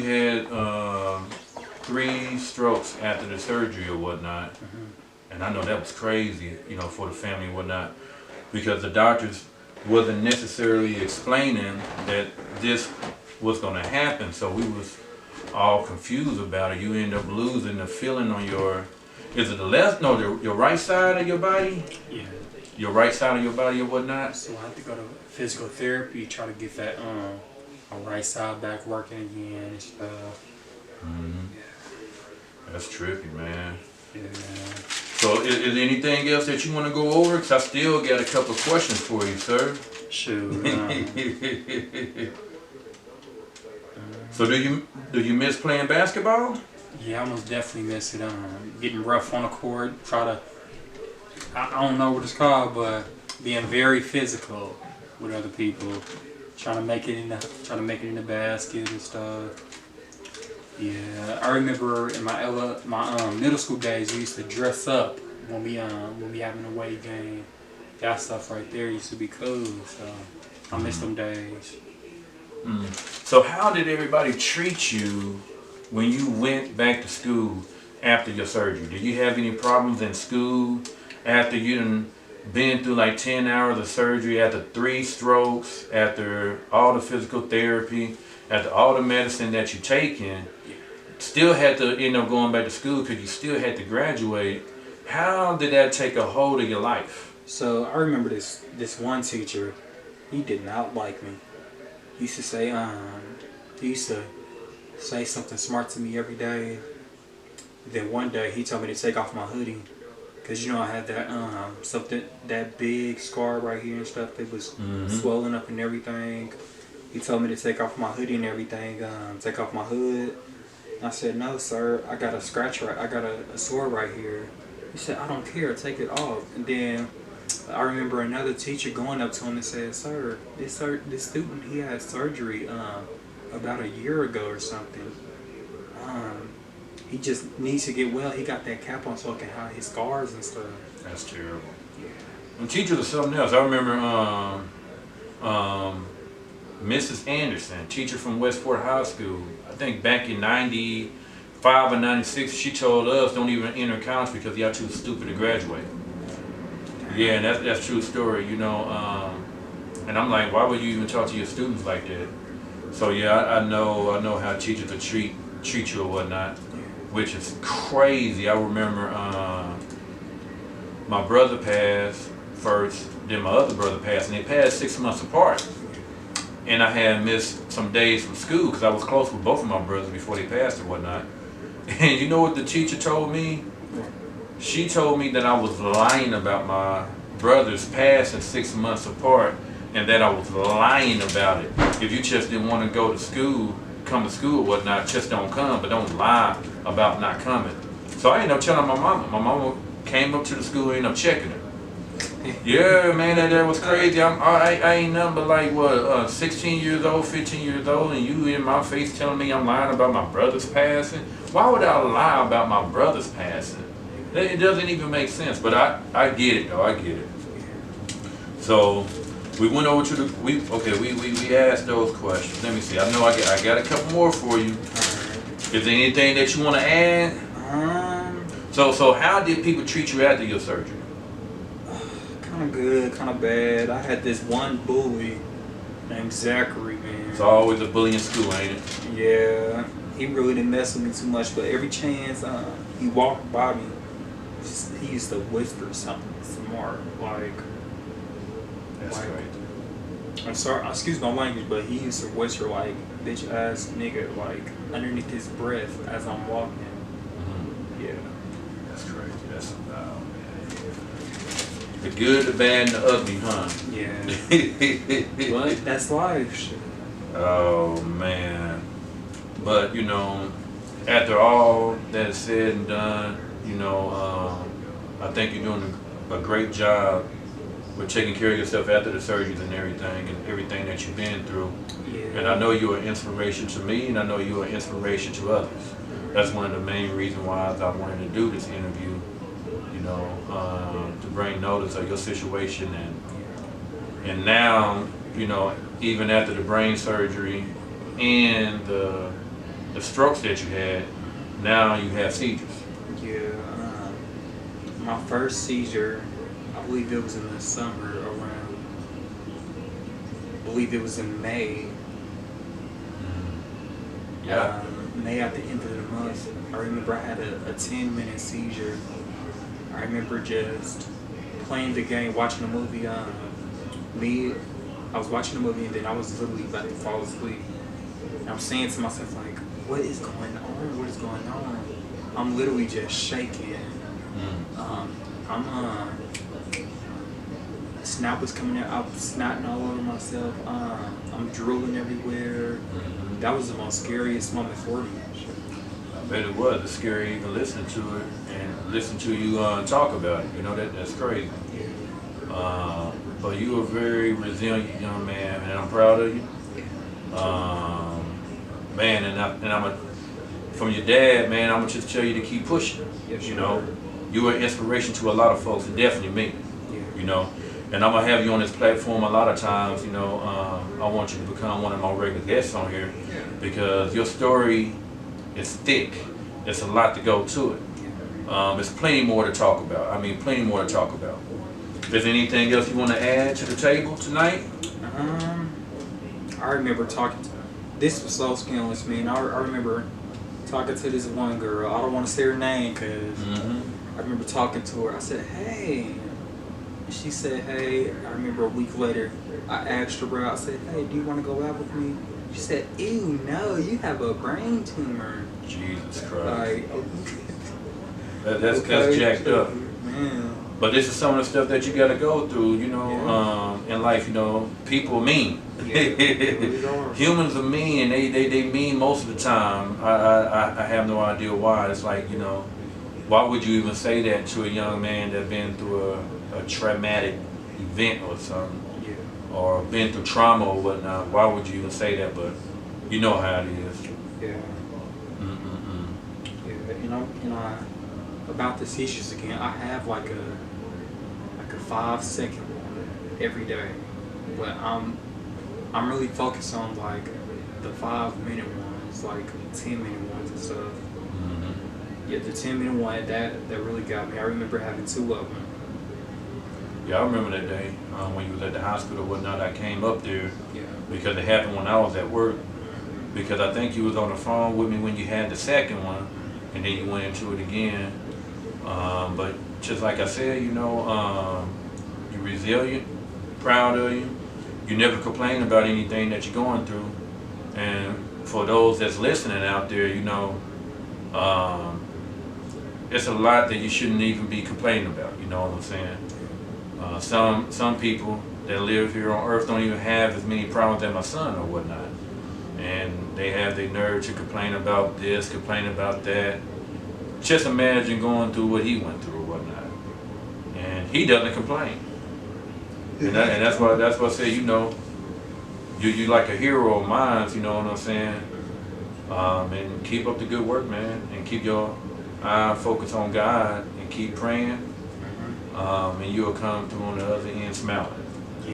had 3 strokes after the surgery or whatnot, and I know that was crazy, you know, for the family and whatnot, because the doctors wasn't necessarily explaining that this was going to happen, so we was all confused about it. You end up losing the feeling on your, is it the left, no, your right side of your body? Yeah. Your right side of your body or whatnot? So I have to go to physical therapy, try to get that my right side back working again and stuff. That's trippy, man. Yeah. So is there anything else that you want to go over? Because I still got a couple of questions for you, sir. Shoot. So do you miss playing basketball? Yeah, I most definitely miss it. Getting rough on the court, I don't know what it's called, but being very physical with other people, trying to make it in the basket and stuff. Yeah, I remember in my middle school days, we used to dress up when we having a away game. That stuff right there used to be cool. So I miss them days. So how did everybody treat you when you went back to school after your surgery? Did you have any problems in school after you done been through like 10 hours of surgery, after 3 strokes, after all the physical therapy, after all the medicine that you taken, still had to end up going back to school because you still had to graduate? How did that take a hold of your life? So I remember this one teacher, he did not like me. He used to say something smart to me every day. Then one day he told me to take off my hoodie, cause you know I had that that big scar right here and stuff that was swollen up and everything. He told me to take off my hoodie and everything, take off my hood. I said, no, sir, I got a scratch I got a sore right here. He said, I don't care, take it off. And then I remember another teacher going up to him and said, sir, this student, he had surgery about a year ago or something. He just needs to get well. He got that cap on so he can hide his scars and stuff. That's terrible. Yeah. And teachers are something else. I remember Mrs. Anderson, teacher from Westport High School. I think back in 95 or 96, she told us don't even enter college because y'all too stupid to graduate. Yeah, and that's true story, you know. And I'm like, why would you even talk to your students like that? So yeah, I know how teachers will treat you or whatnot, which is crazy. I remember my brother passed first, then my other brother passed, and they passed 6 months apart. And I had missed some days from school because I was close with both of my brothers before they passed or whatnot. And you know what the teacher told me? She told me that I was lying about my brothers passing 6 months apart, and that I was lying about it. If you just didn't want to go to school, come to school or whatnot, just don't come, but don't lie about not coming. So I ended up telling my mama. My mama came up to the school and ended up checking her. Yeah, man, that was crazy. I ain't nothing but like, 16 years old, 15 years old, and you in my face telling me I'm lying about my brother's passing? Why would I lie about my brother's passing? It doesn't even make sense, but I get it though, I get it. So we went over to we asked those questions. Let me see. I know I got a couple more for you. Is there anything that you want to add? So how did people treat you after your surgery? Kind of good, kind of bad. I had this one bully named Zachary, man. It's always a bully in school, ain't it? Yeah, he really didn't mess with me too much, but every chance he walked by me, he used to whisper something smart, like. That's right. I'm sorry, excuse my language, but he used to whisper like bitch ass nigga like underneath his breath as I'm walking. Yeah. That's crazy. That's the good, the bad, and the ugly, huh? Yeah. But that's life. Shit. Oh man. But you know, after all that's said and done, you know, I think you're doing a great job with taking care of yourself after the surgeries and everything that you've been through. Yeah. And I know you're an inspiration to me, and I know you're an inspiration to others. That's one of the main reasons why I wanted to do this interview, you know, to bring notice of your situation. And now, you know, even after the brain surgery and the the strokes that you had, now you have seizures. Yeah. My first seizure, I believe it was in the summer around. I believe it was in May. Yeah. May at the end of the month. I remember I had a 10-minute seizure. I remember just playing the game, watching a movie. I was watching a movie and then I was literally about to fall asleep. And I'm saying to myself like, what is going on? What is going on? I'm literally just shaking. Snot was coming out. I was snotting all over myself. I'm drooling everywhere. That was the most scariest moment for me. I bet it was. It's scary even listening to it and listen to you talk about it. You know, that's crazy. But you are a very resilient young man, and I'm proud of you. Man, and from your dad, man, I'm gonna just tell you to keep pushing. Yes, you know, you are an inspiration to a lot of folks, and definitely me. You know, and I'm gonna have you on this platform a lot of times. You know, I want you to become one of my regular guests on here because your story is thick. There's a lot to go to it. There's plenty more to talk about. I mean, plenty more to talk about. If there's anything else you want to add to the table tonight? I remember talking to, this was so scandalous, man. I remember talking to this one girl. I don't want to say her name because I remember talking to her. I said, hey. She said, hey. I remember a week later, I asked her out. I said, hey, do you want to go out with me? She said, ew, no, you have a brain tumor. Jesus Christ. Like, that's jacked up. Man. But this is some of the stuff that you got to go through, you know, in life. You know, people are mean. Humans are mean, and they mean most of the time. I have no idea why. It's like, you know, why would you even say that to a young man that's been through a traumatic event or something, or been through trauma or whatnot? Why would you even say that? But you know how it is. Yeah. Yeah, you know, about the seizures again, I have like a 5-second one every day, but I'm really focused on like the 5-minute ones, like 10-minute ones and stuff. Yeah, the 10-minute one that really got me. I remember having 2 of them. Yeah, I remember that day when you was at the hospital or whatnot. I came up there because it happened when I was at work. Because I think you was on the phone with me when you had the second one, and then you went into it again. But just like I said, you know, you're resilient, proud of you. You never complain about anything that you're going through. And for those that's listening out there, you know, it's a lot that you shouldn't even be complaining about. You know what I'm saying? Some people that live here on Earth don't even have as many problems as my son or whatnot, and they have the nerve to complain about this, complain about that. Just imagine going through what he went through or whatnot, and he doesn't complain. And that's why I say, you know, you like a hero of mine. You know what I'm saying? And keep up the good work, man, and keep your eye focused on God and keep praying. And you'll come through on the other end smiling.